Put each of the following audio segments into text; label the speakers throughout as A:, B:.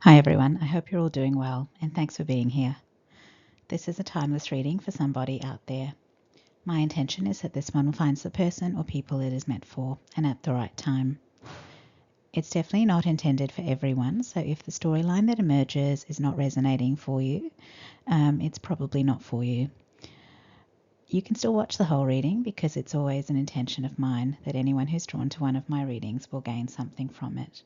A: Hi everyone, I hope you're all doing well and thanks for being here. This is a timeless reading for somebody out there. My intention is that this one finds the person or people it is meant for and at the right time. It's definitely not intended for everyone, so if the storyline that emerges is not resonating for you, it's probably not for you. You can still watch the whole reading because it's always an intention of mine that anyone who's drawn to one of my readings will gain something from it.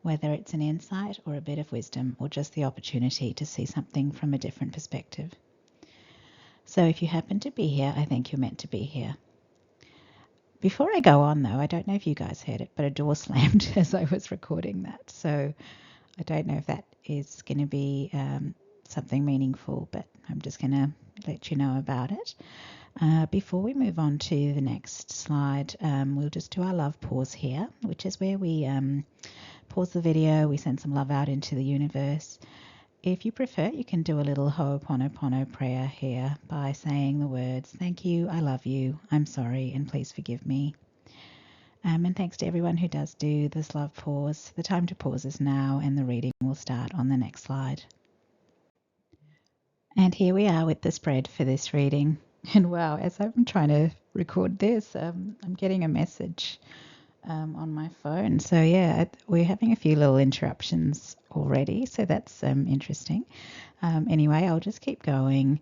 A: Whether it's an insight or a bit of wisdom or just the opportunity to see something from a different perspective. So if you happen to be here, I think you're meant to be here. Before I go on though, I don't know if you guys heard it, but a door slammed as I was recording that. So I don't know if that is going to be something meaningful, but I'm just going to let you know about it. Before we move on to the next slide, we'll just do our love pause here, which is where we pause the video, we send some love out into the universe. If you prefer, you can do a little Ho'oponopono prayer here by saying the words, thank you, I love you, I'm sorry, and please forgive me. And thanks to everyone who does do this love pause. The time to pause is now, and the reading will start on the next slide. And here we are with the spread for this reading. And wow, as I'm trying to record this, I'm getting a message on my phone. So yeah, we're having a few little interruptions already, so that's interesting. Anyway, I'll just keep going.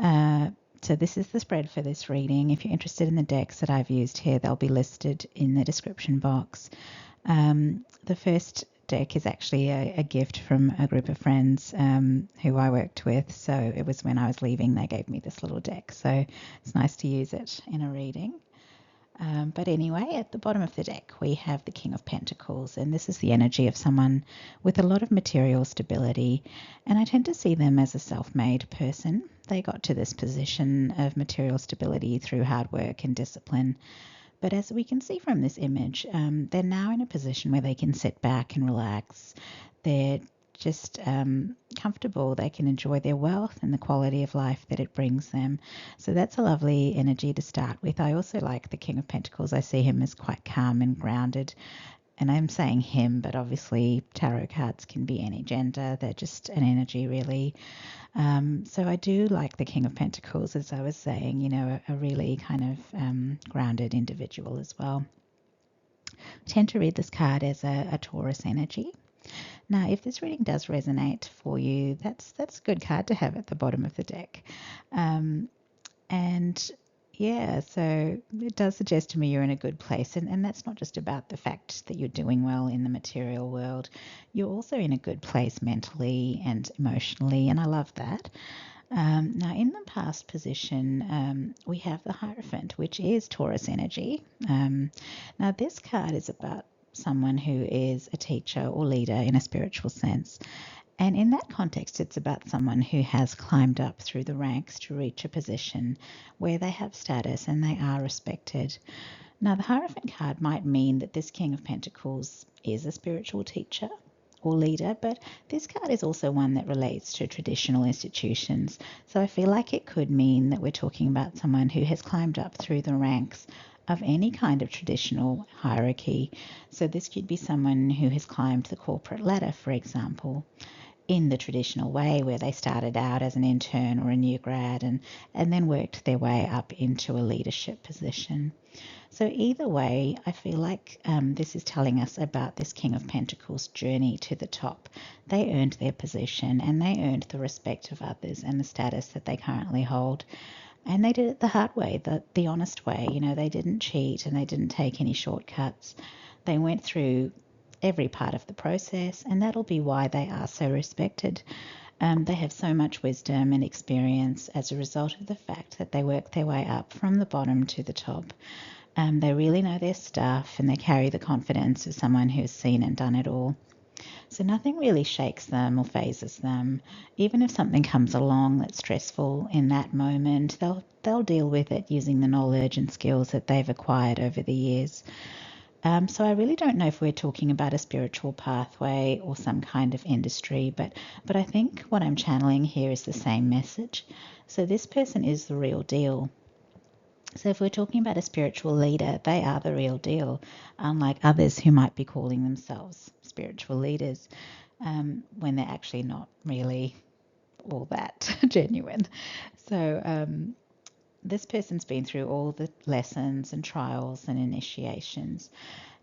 A: So this is the spread for this reading. If you're interested in the decks that I've used here, they'll be listed in the description box. The first deck is actually a gift from a group of friends who I worked with. So it was when I was leaving, they gave me this little deck. So it's nice to use it in a reading. But anyway, at the bottom of the deck, we have the King of Pentacles, and this is the energy of someone with a lot of material stability. And I tend to see them as a self-made person. They got to this position of material stability through hard work and discipline. But as we can see from this image, they're now in a position where they can sit back and relax. They're just comfortable. They can enjoy their wealth and the quality of life that it brings them. So that's a lovely energy to start with. I also like the King of Pentacles. I see him as quite calm and grounded. And I'm saying him, but obviously tarot cards can be any gender. They're just an energy, really. So I do like the King of Pentacles, as I was saying, you know, a really kind of grounded individual as well. I tend to read this card as a Taurus energy. Now, if this reading does resonate for you, that's a good card to have at the bottom of the deck. And yeah, so it does suggest to me you're in a good place. And that's not just about the fact that you're doing well in the material world. You're also in a good place mentally and emotionally, and I love that. Now, in the past position, we have the Hierophant, which is Taurus energy. Now, this card is about someone who is a teacher or leader in a spiritual sense. And in that context, it's about someone who has climbed up through the ranks to reach a position where they have status and they are respected. Now, the Hierophant card might mean that this King of Pentacles is a spiritual teacher or leader, but this card is also one that relates to traditional institutions. So I feel like it could mean that we're talking about someone who has climbed up through the ranks of any kind of traditional hierarchy. So this could be someone who has climbed the corporate ladder, for example, in the traditional way, where they started out as an intern or a new grad and then worked their way up into a leadership position. So either way, I feel like this is telling us about this King of Pentacles journey to the top. They earned their position and they earned the respect of others and the status that they currently hold. And they did it the hard way, the honest way. You know, they didn't cheat and they didn't take any shortcuts. They went through every part of the process, and that'll be why they are so respected. They have so much wisdom and experience as a result of the fact that they worked their way up from the bottom to the top. They really know their stuff and they carry the confidence of someone who's seen and done it all. So nothing really shakes them or phases them. Even if something comes along that's stressful in that moment, they'll deal with it using the knowledge and skills that they've acquired over the years. So I really don't know if we're talking about a spiritual pathway or some kind of industry, but I think what I'm channeling here is the same message. So this person is the real deal. So if we're talking about a spiritual leader, they are the real deal, unlike others who might be calling themselves spiritual leaders. when they're actually not really all that genuine. So this person's been through all the lessons and trials and initiations.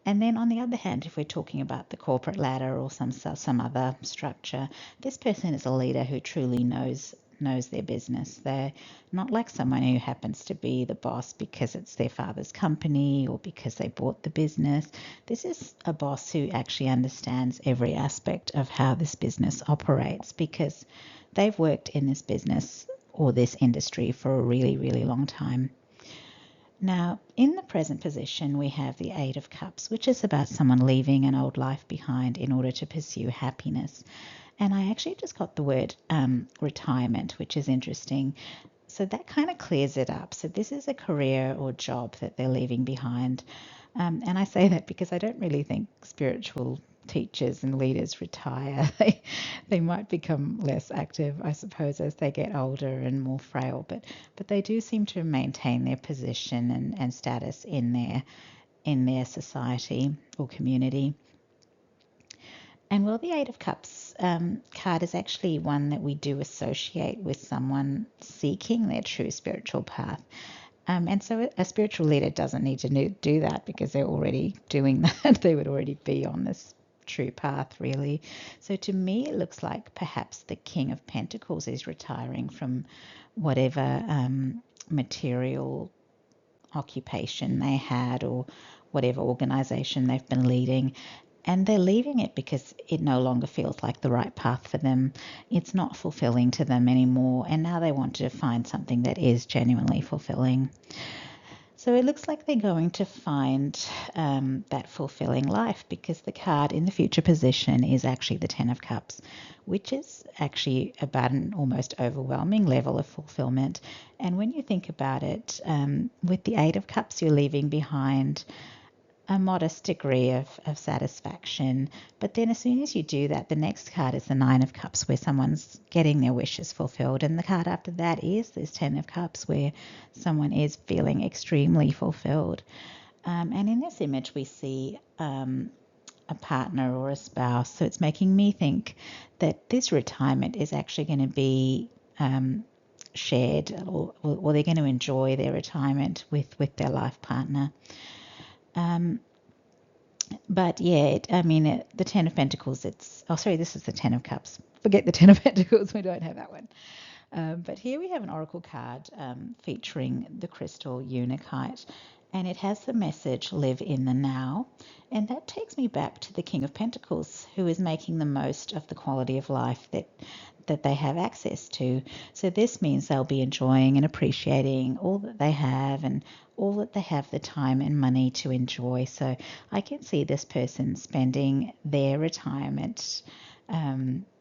A: And then on the other hand, if we're talking about the corporate ladder or some other structure, this person is a leader who truly knows their business. They're not like someone who happens to be the boss because it's their father's company or because they bought the business. This is a boss who actually understands every aspect of how this business operates because they've worked in this business or this industry for a really, really long time. Now, in the present position, we have the Eight of Cups, which is about someone leaving an old life behind in order to pursue happiness. And I actually just got the word retirement, which is interesting. So that kind of clears it up. So this is a career or job that they're leaving behind. And I say that because I don't really think spiritual teachers and leaders retire. They might become less active, I suppose, as they get older and more frail, but they do seem to maintain their position and status in their society or community. And well, the Eight of Cups card is actually one that we do associate with someone seeking their true spiritual path. And so a spiritual leader doesn't need to do that because they're already doing that. They would already be on this true path, really. So to me, it looks like perhaps the King of Pentacles is retiring from whatever material occupation they had or whatever organization they've been leading. And they're leaving it because it no longer feels like the right path for them. It's not fulfilling to them anymore. And now they want to find something that is genuinely fulfilling. So it looks like they're going to find that fulfilling life because the card in the future position is actually the Ten of Cups, which is actually about an almost overwhelming level of fulfillment. And when you think about it, with the Eight of Cups, you're leaving behind a modest degree of satisfaction. But then as soon as you do that, the next card is the Nine of Cups, where someone's getting their wishes fulfilled. And the card after that is this Ten of Cups, where someone is feeling extremely fulfilled. And in this image, we see a partner or a spouse. So it's making me think that this retirement is actually going to be shared, or they're going to enjoy their retirement with their life partner. But yeah, the Ten of Pentacles, this is the Ten of Cups. Forget the Ten of Pentacles, we don't have that one. But here we have an oracle card featuring the crystal Unakite, and it has the message, live in the now. And that takes me back to the King of Pentacles, who is making the most of the quality of life that they have access to. So this means they'll be enjoying and appreciating all that they have and all that they have the time and money to enjoy. So I can see this person spending their retirement,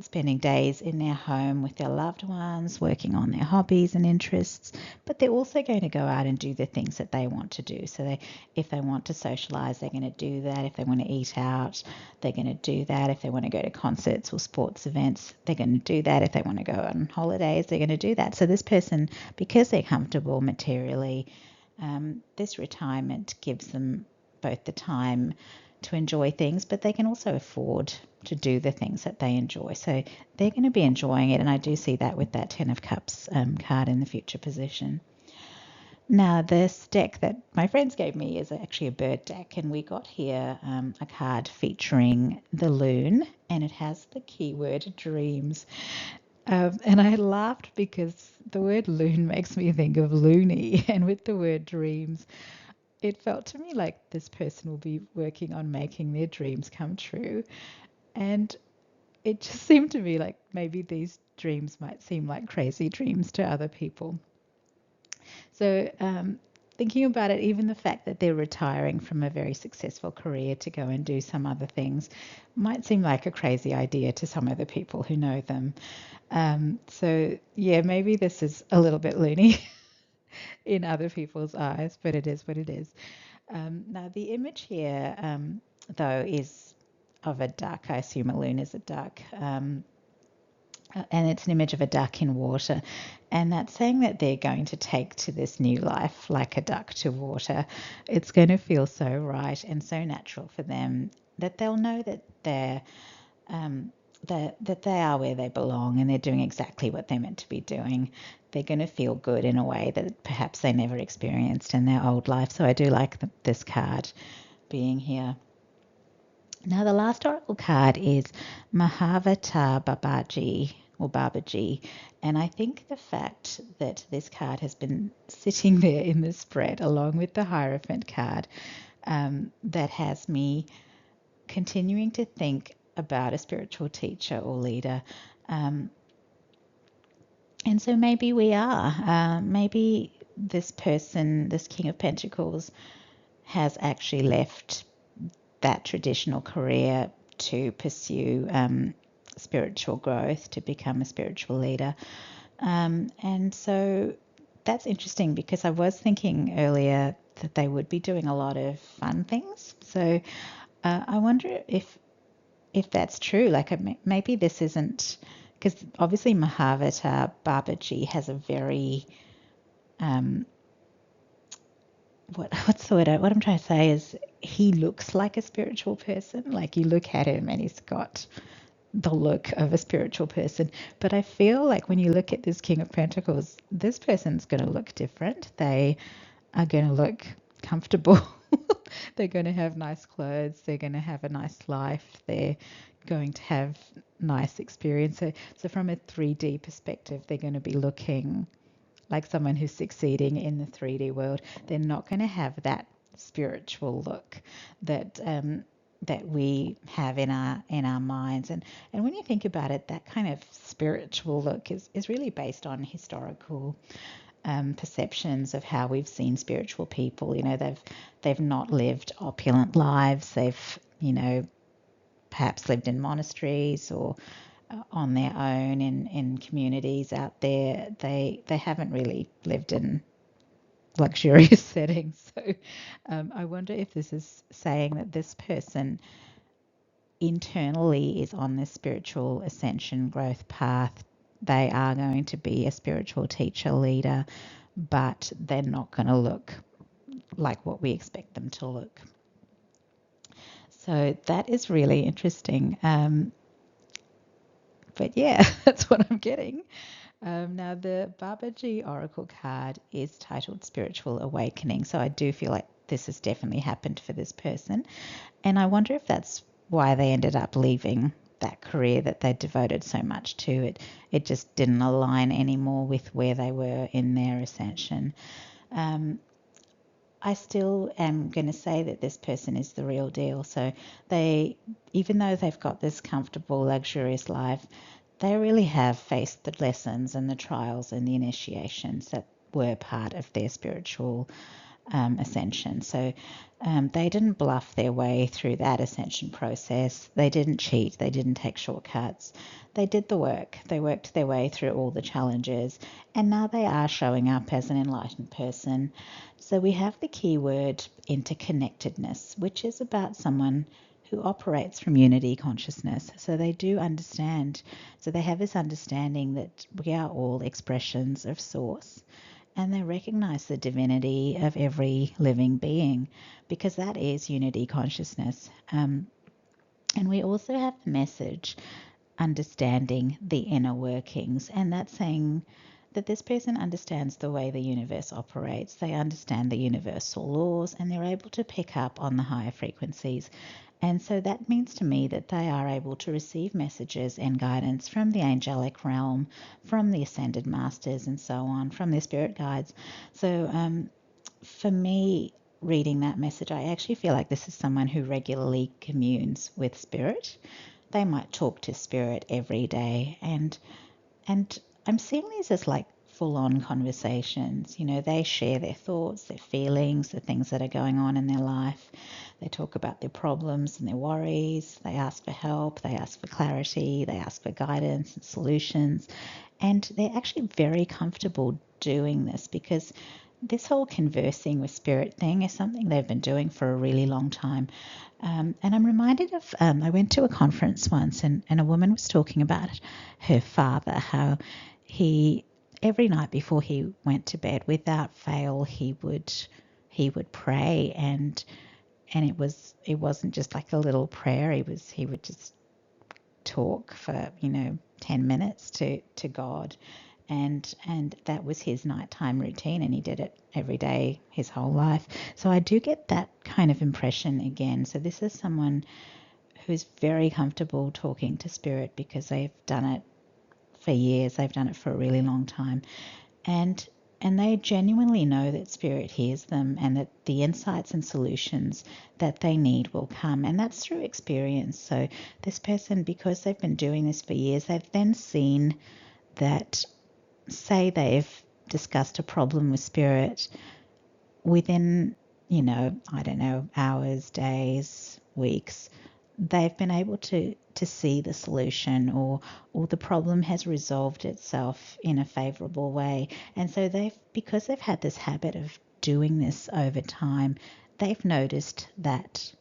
A: spending days in their home with their loved ones, working on their hobbies and interests, but they're also going to go out and do the things that they want to do. So if they want to socialize, they're going to do that. If they want to eat out, they're going to do that. If they want to go to concerts or sports events, they're going to do that. If they want to go on holidays, they're going to do that. So this person, because they're comfortable materially, this retirement gives them both the time to enjoy things, but they can also afford to do the things that they enjoy. So they're going to be enjoying it, and I do see that with that Ten of Cups card in the future position. Now, this deck that my friends gave me is actually a bird deck, and we got here a card featuring the loon, and it has the keyword dreams. And I laughed because the word loon makes me think of loony, and with the word dreams, it felt to me like this person will be working on making their dreams come true. And it just seemed to me like maybe these dreams might seem like crazy dreams to other people. So thinking about it, even the fact that they're retiring from a very successful career to go and do some other things might seem like a crazy idea to some other people who know them. So yeah, maybe this is a little bit loony in other people's eyes, but it is what it is. Now the image here, though, is of a duck. I assume a loon is a duck. And it's an image of a duck in water. And that's saying that they're going to take to this new life like a duck to water. It's going to feel so right and so natural for them that they'll know that that they are where they belong and they're doing exactly what they're meant to be doing. They're going to feel good in a way that perhaps they never experienced in their old life. So I do like this card being here. Now, the last oracle card is Mahavata Babaji or Babaji. And I think the fact that this card has been sitting there in the spread along with the Hierophant card, that has me continuing to think about a spiritual teacher or leader. And so maybe we are. Maybe this person, this King of Pentacles, has actually left that traditional career to pursue spiritual growth, to become a spiritual leader. And so that's interesting because I was thinking earlier that they would be doing a lot of fun things. So I wonder if that's true. Like maybe this isn't, because obviously Mahavata Babaji has a very what's the word? What I'm trying to say is he looks like a spiritual person. Like you look at him and he's got the look of a spiritual person. But I feel like when you look at this King of Pentacles, this person's going to look different. They are going to look comfortable. They're going to have nice clothes. They're going to have a nice life. They're going to have nice experience. So from a 3D perspective, they're going to be looking like someone who's succeeding in the 3D world. They're not going to have that spiritual look that that we have in our minds. And when you think about it, that kind of spiritual look is really based on historical perceptions of how we've seen spiritual people. You know, they've not lived opulent lives. They've, you know, perhaps lived in monasteries or on their own in communities out there. They haven't really lived in luxurious settings. So I wonder if this is saying that this person internally is on this spiritual ascension growth path. They are going to be a spiritual teacher, leader, but they're not going to look like what we expect them to look. So that is really interesting. But yeah, that's what I'm getting. Now, the Babaji Oracle card is titled Spiritual Awakening. So I do feel like this has definitely happened for this person. And I wonder if that's why they ended up leaving that career that they devoted so much to. It just didn't align anymore with where they were in their ascension. I still am going to say that this person is the real deal. So they, even though they've got this comfortable, luxurious life, they really have faced the lessons and the trials and the initiations that were part of their spiritual ascension. So they didn't bluff their way through that ascension process. They didn't cheat. They didn't take shortcuts. They did the work. They worked their way through all the challenges. And now they are showing up as an enlightened person. So we have the keyword interconnectedness, which is about someone who operates from unity consciousness. So they do understand. So they have this understanding that we are all expressions of source. And they recognize the divinity of every living being because that is unity consciousness. And we also have the message understanding the inner workings, and that's saying that this person understands the way the universe operates. They understand the universal laws and they're able to pick up on the higher frequencies. And so that means to me that they are able to receive messages and guidance from the angelic realm, from the ascended masters and so on, from their spirit guides. So for me, reading that message, I actually feel like this is someone who regularly communes with spirit. They might talk to spirit every day, and I'm seeing these as like full-on conversations. You know, they share their thoughts, their feelings, the things that are going on in their life. They talk about their problems and their worries. They ask for help. They ask for clarity. They ask for guidance and solutions. And they're actually very comfortable doing this because this whole conversing with spirit thing is something they've been doing for a really long time. And I'm reminded of, I went to a conference once and a woman was talking about her father, how he, every night before he went to bed, without fail, he would pray, and it wasn't just like a little prayer. He would just talk for 10 minutes to God, and that was his nighttime routine, and he did it every day his whole life. So I do get that kind of impression again. So this is someone who's very comfortable talking to spirit because they've done it for years, they've done it for a really long time, and they genuinely know that spirit hears them and that the insights and solutions that they need will come, and that's through experience. So this person, because they've been doing this for years, they've then seen that, say they've discussed a problem with spirit, within, I don't know, hours, days, weeks, they've been able to see the solution, or the problem has resolved itself in a favorable way. And so because they've had this habit of doing this over time, they've noticed that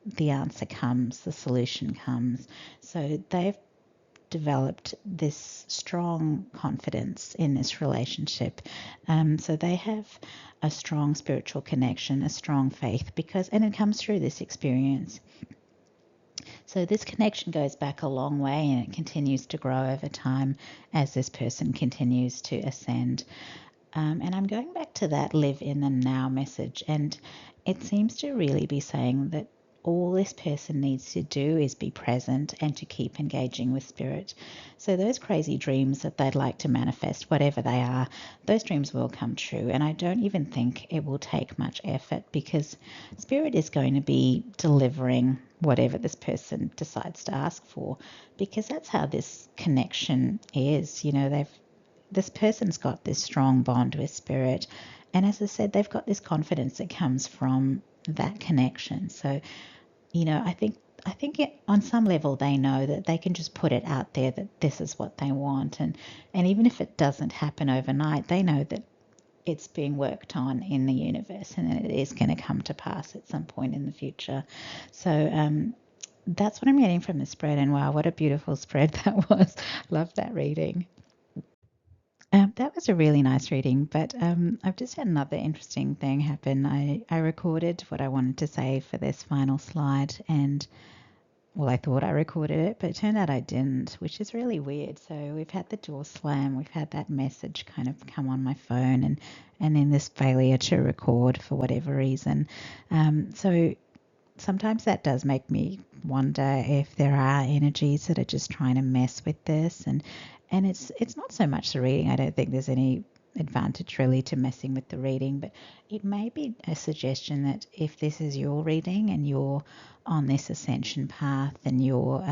A: the answer comes, the solution comes. So they've developed this strong confidence in this relationship. So they have a strong spiritual connection, a strong faith, and it comes through this experience. So this connection goes back a long way, and it continues to grow over time as this person continues to ascend. And I'm going back to that live in the now message, and it seems to really be saying that all this person needs to do is be present and to keep engaging with spirit. So those crazy dreams that they'd like to manifest, whatever they are, those dreams will come true. And I don't even think it will take much effort, because spirit is going to be delivering whatever this person decides to ask for, because that's how this connection is. This person's got this strong bond with spirit, and as I said, they've got this confidence that comes from that connection. So I think on some level they know that they can just put it out there that this is what they want, and even if it doesn't happen overnight, they know that it's being worked on in the universe and that it is going to come to pass at some point in the future. So that's what I'm getting from the spread, and wow, what a beautiful spread that was. Love that reading. That was a really nice reading, but I've just had another interesting thing happen. I recorded what I wanted to say for this final slide, and I thought I recorded it, but it turned out I didn't, which is really weird. So we've had the door slam, we've had that message kind of come on my phone, and then this failure to record for whatever reason. So sometimes that does make me wonder if there are energies that are just trying to mess with this, and it's not so much the reading. I don't think there's any advantage really to messing with the reading, but it may be a suggestion that if this is your reading and you're on this ascension path and you're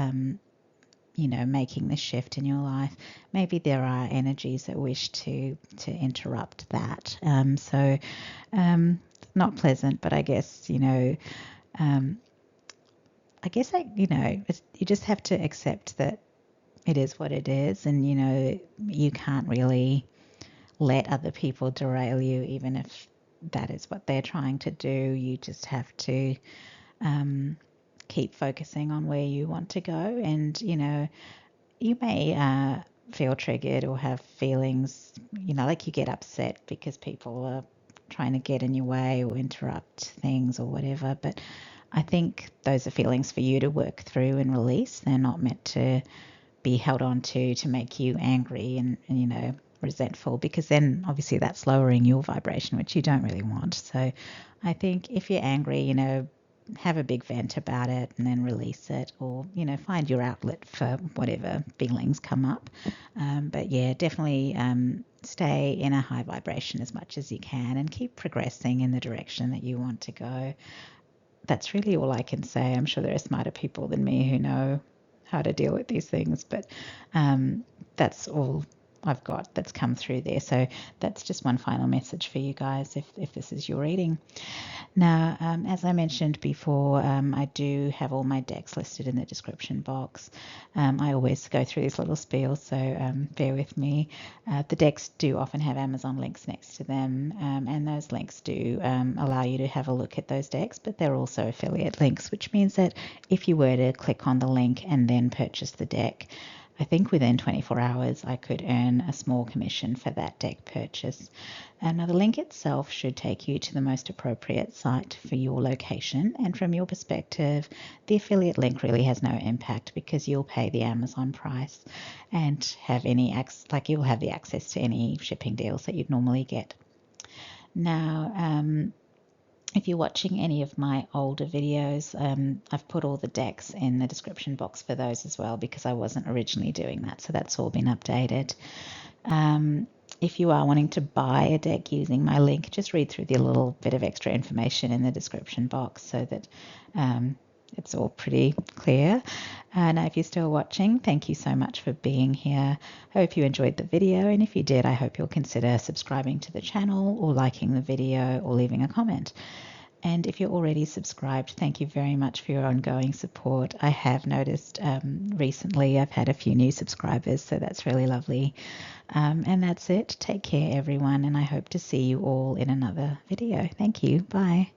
A: making this shift in your life, maybe there are energies that wish to interrupt that. So not pleasant, but I guess you just have to accept that it is what it is, and you can't really let other people derail you, even if that is what they're trying to do. You just have to keep focusing on where you want to go, and you may feel triggered or have feelings, like you get upset because people are trying to get in your way or interrupt things or whatever, but I think those are feelings for you to work through and release. They're not meant to be held on to make you angry and resentful, because then obviously that's lowering your vibration, which you don't really want. So I think if you're angry, have a big vent about it and then release it, or find your outlet for whatever feelings come up. But yeah, definitely stay in a high vibration as much as you can and keep progressing in the direction that you want to go. That's really all I can say. I'm sure there are smarter people than me who know how to deal with these things, but that's all I've got that's come through there. So that's just one final message for you guys if this is your reading. Now, as I mentioned before, I do have all my decks listed in the description box. I always go through this little spiel, so bear with me. The decks do often have Amazon links next to them, and those links do allow you to have a look at those decks, but they're also affiliate links, which means that if you were to click on the link and then purchase the deck, I think within 24 hours I could earn a small commission for that deck purchase. Now the link itself should take you to the most appropriate site for your location, and from your perspective the affiliate link really has no impact because you'll pay the Amazon price and have you'll have the access to any shipping deals that you'd normally get. Now, if you're watching any of my older videos, I've put all the decks in the description box for those as well because I wasn't originally doing that, so that's all been updated. If you are wanting to buy a deck using my link, just read through the little bit of extra information in the description box so that it's all pretty clear. Now, if you're still watching, thank you so much for being here. I hope you enjoyed the video, and if you did, I hope you'll consider subscribing to the channel or liking the video or leaving a comment. And if you're already subscribed, thank you very much for your ongoing support. I have noticed recently I've had a few new subscribers, so that's really lovely. And that's it. Take care, everyone, and I hope to see you all in another video. Thank you. Bye.